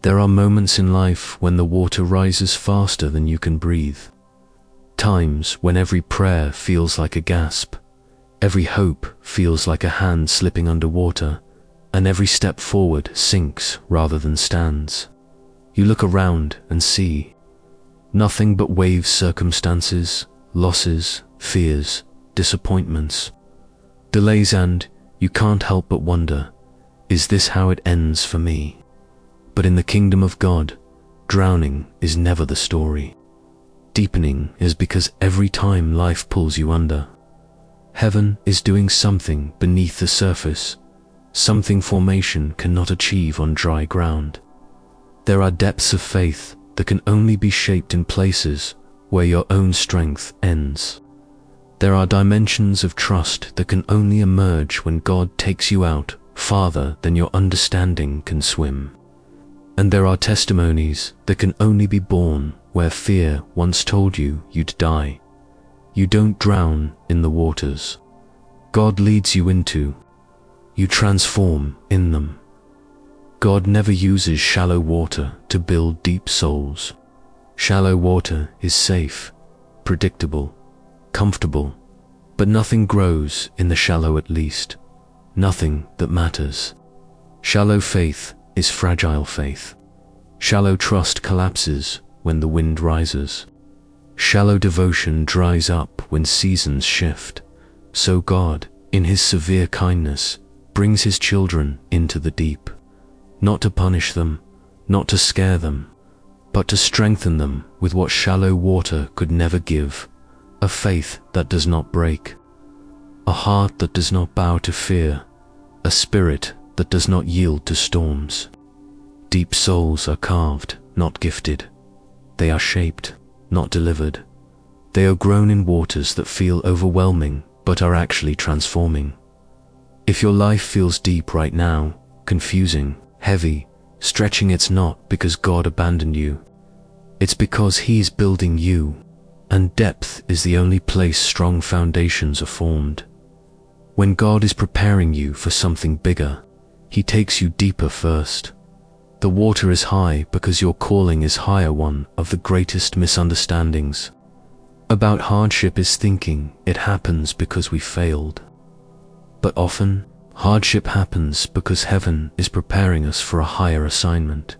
There are moments in life when the water rises faster than you can breathe. Times when every prayer feels like a gasp, every hope feels like a hand slipping underwater, and every step forward sinks rather than stands. You look around and see nothing but waves, circumstances, losses, fears, disappointments, delays, and you can't help but wonder, is this how it ends for me? But in the kingdom of God, drowning is never the story. Deepening is because every time life pulls you under, heaven is doing something beneath the surface, something formation cannot achieve on dry ground. There are depths of faith that can only be shaped in places where your own strength ends. There are dimensions of trust that can only emerge when God takes you out farther than your understanding can swim. And there are testimonies that can only be born where fear once told you you'd die. You don't drown in the waters God leads you into, you transform in them. God never uses shallow water to build deep souls. Shallow water is safe, predictable, comfortable, but nothing grows in the shallow, at least. Nothing that matters. Shallow faith is fragile faith. Shallow trust collapses when the wind rises. Shallow devotion dries up when seasons shift. So God, in His severe kindness, brings His children into the deep, not to punish them, not to scare them, but to strengthen them with what shallow water could never give, a faith that does not break, a heart that does not bow to fear, a spirit that does not yield to storms. Deep souls are carved, not gifted. They are shaped, not delivered. They are grown in waters that feel overwhelming, but are actually transforming. If your life feels deep right now, confusing, heavy, stretching, it's not because God abandoned you. It's because He's building you, and depth is the only place strong foundations are formed. When God is preparing you for something bigger, He takes you deeper first. The water is high because your calling is higher. One of the greatest misunderstandings about hardship is thinking it happens because we failed. But often, hardship happens because heaven is preparing us for a higher assignment.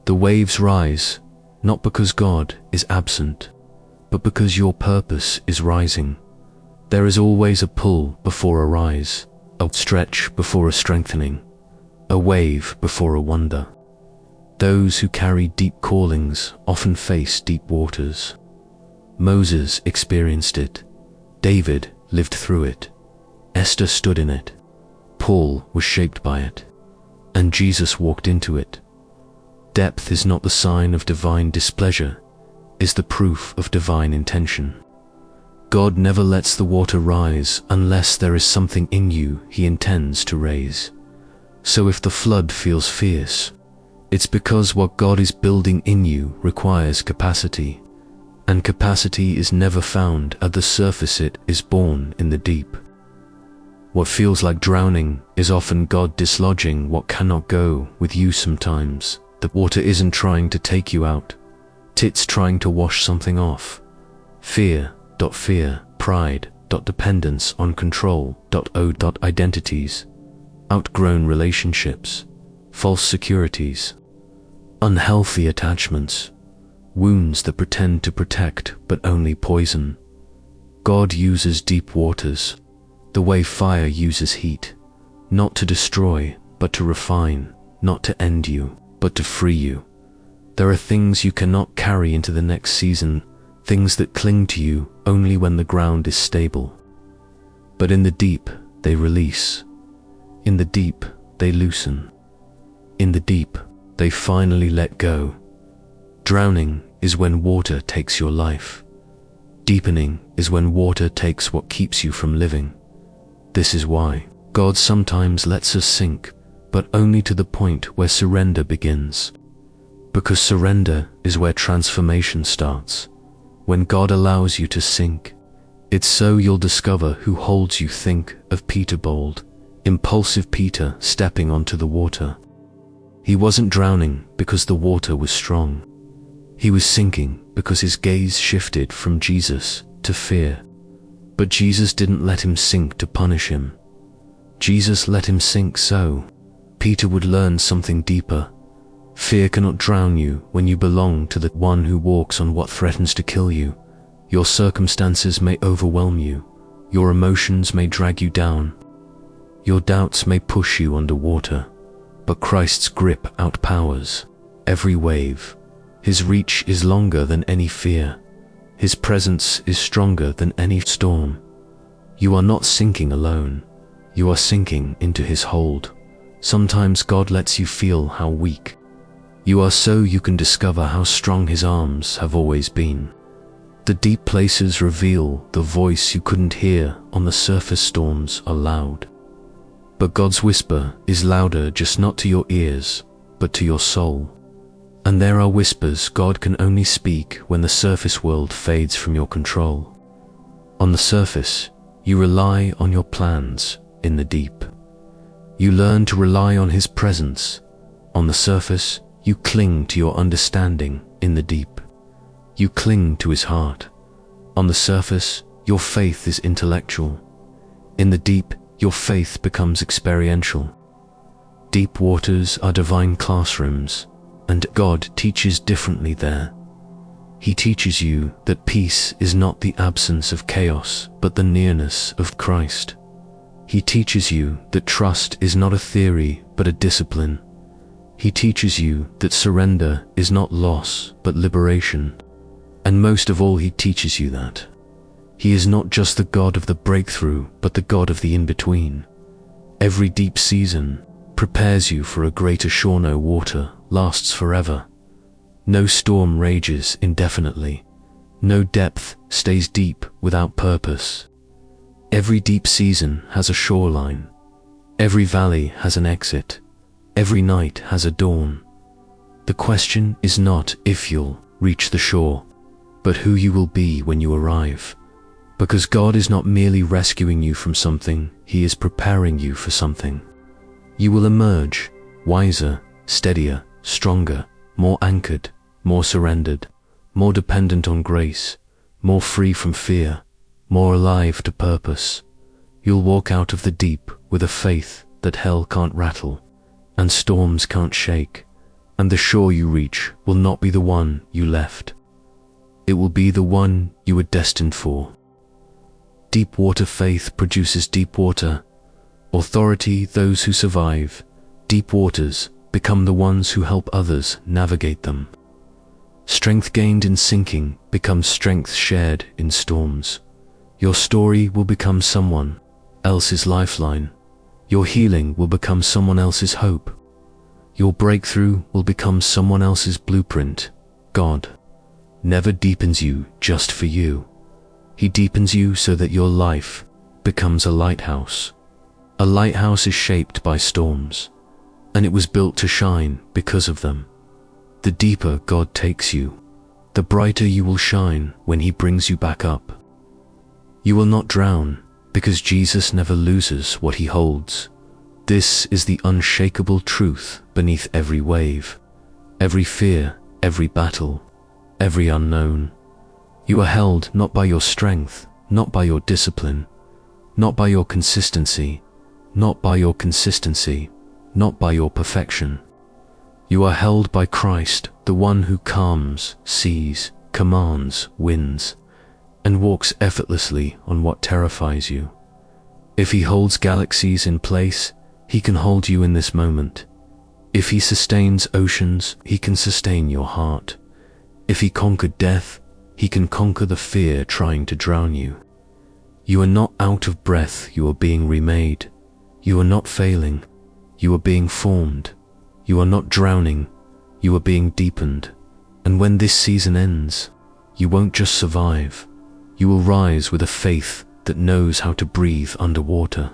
The waves rise, not because God is absent, but because your purpose is rising. There is always a pull before a rise, a stretch before a strengthening, a wave before a wonder. Those who carry deep callings often face deep waters. Moses experienced it. David lived through it. Esther stood in it. Paul was shaped by it. And Jesus walked into it. Depth is not the sign of divine displeasure, is the proof of divine intention. God never lets the water rise unless there is something in you He intends to raise. So if the flood feels fierce, it's because what God is building in you requires capacity, and capacity is never found at the surface, it is born in the deep. What feels like drowning is often God dislodging what cannot go with you. Sometimes the water isn't trying to take you out, it's trying to wash something off. Fear, pride, dependence on control, identities, outgrown relationships, false securities, unhealthy attachments, wounds that pretend to protect but only poison. God uses deep waters, the way fire uses heat, not to destroy, but to refine, not to end you, but to free you. There are things you cannot carry into the next season, things that cling to you only when the ground is stable. But in the deep, they release. In the deep, they loosen. In the deep, they finally let go. Drowning is when water takes your life. Deepening is when water takes what keeps you from living. This is why God sometimes lets us sink, but only to the point where surrender begins. Because surrender is where transformation starts. When God allows you to sink, it's so you'll discover who holds you. Think of Peter, bold, impulsive Peter stepping onto the water. He wasn't drowning because the water was strong. He was sinking because his gaze shifted from Jesus to fear. But Jesus didn't let him sink to punish him. Jesus let him sink so Peter would learn something deeper. Fear cannot drown you when you belong to the one who walks on what threatens to kill you. Your circumstances may overwhelm you. Your emotions may drag you down. Your doubts may push you underwater. But Christ's grip outpowers every wave. His reach is longer than any fear. His presence is stronger than any storm. You are not sinking alone. You are sinking into his hold. Sometimes God lets you feel how weak you are so you can discover how strong his arms have always been. The deep places reveal the voice you couldn't hear on the surface. Storms are loud. But God's whisper is louder, just not to your ears, but to your soul. And there are whispers God can only speak when the surface world fades from your control. On the surface, you rely on your plans. In the deep, you learn to rely on his presence. On the surface, you cling to your understanding. In the deep, you cling to his heart. On the surface, your faith is intellectual. In the deep, your faith becomes experiential. Deep waters are divine classrooms, and God teaches differently there. He teaches you that peace is not the absence of chaos, but the nearness of Christ. He teaches you that trust is not a theory, but a discipline. He teaches you that surrender is not loss, but liberation. And most of all, he teaches you that he is not just the God of the breakthrough, but the God of the in-between. Every deep season prepares you for a greater shore. No water lasts forever. No storm rages indefinitely. No depth stays deep without purpose. Every deep season has a shoreline. Every valley has an exit. Every night has a dawn. The question is not if you'll reach the shore, but who you will be when you arrive. Because God is not merely rescuing you from something, he is preparing you for something. You will emerge wiser, steadier, stronger, more anchored, more surrendered, more dependent on grace, more free from fear, more alive to purpose. You'll walk out of the deep with a faith that hell can't rattle and storms can't shake, and the shore you reach will not be the one you left. It will be the one you were destined for. Deep water faith produces deep water authority. Those who survive deep waters become the ones who help others navigate them. Strength gained in sinking becomes strength shared in storms. Your story will become someone else's lifeline. Your healing will become someone else's hope. Your breakthrough will become someone else's blueprint. God never deepens you just for you. He deepens you so that your life becomes a lighthouse. A lighthouse is shaped by storms, and it was built to shine because of them. The deeper God takes you, the brighter you will shine when he brings you back up. You will not drown, because Jesus never loses what he holds. This is the unshakable truth beneath every wave, every fear, every battle, every unknown. You are held not by your strength, not by your discipline, not by your consistency, not by your perfection. You are held by Christ, the one who calms, sees, commands, wins, and walks effortlessly on what terrifies you. If he holds galaxies in place, he can hold you in this moment. If he sustains oceans, he can sustain your heart. If he conquered death, he can conquer the fear trying to drown you. You are not out of breath, you are being remade. You are not failing, you are being formed. You are not drowning, you are being deepened. And when this season ends, you won't just survive. You will rise with a faith that knows how to breathe underwater.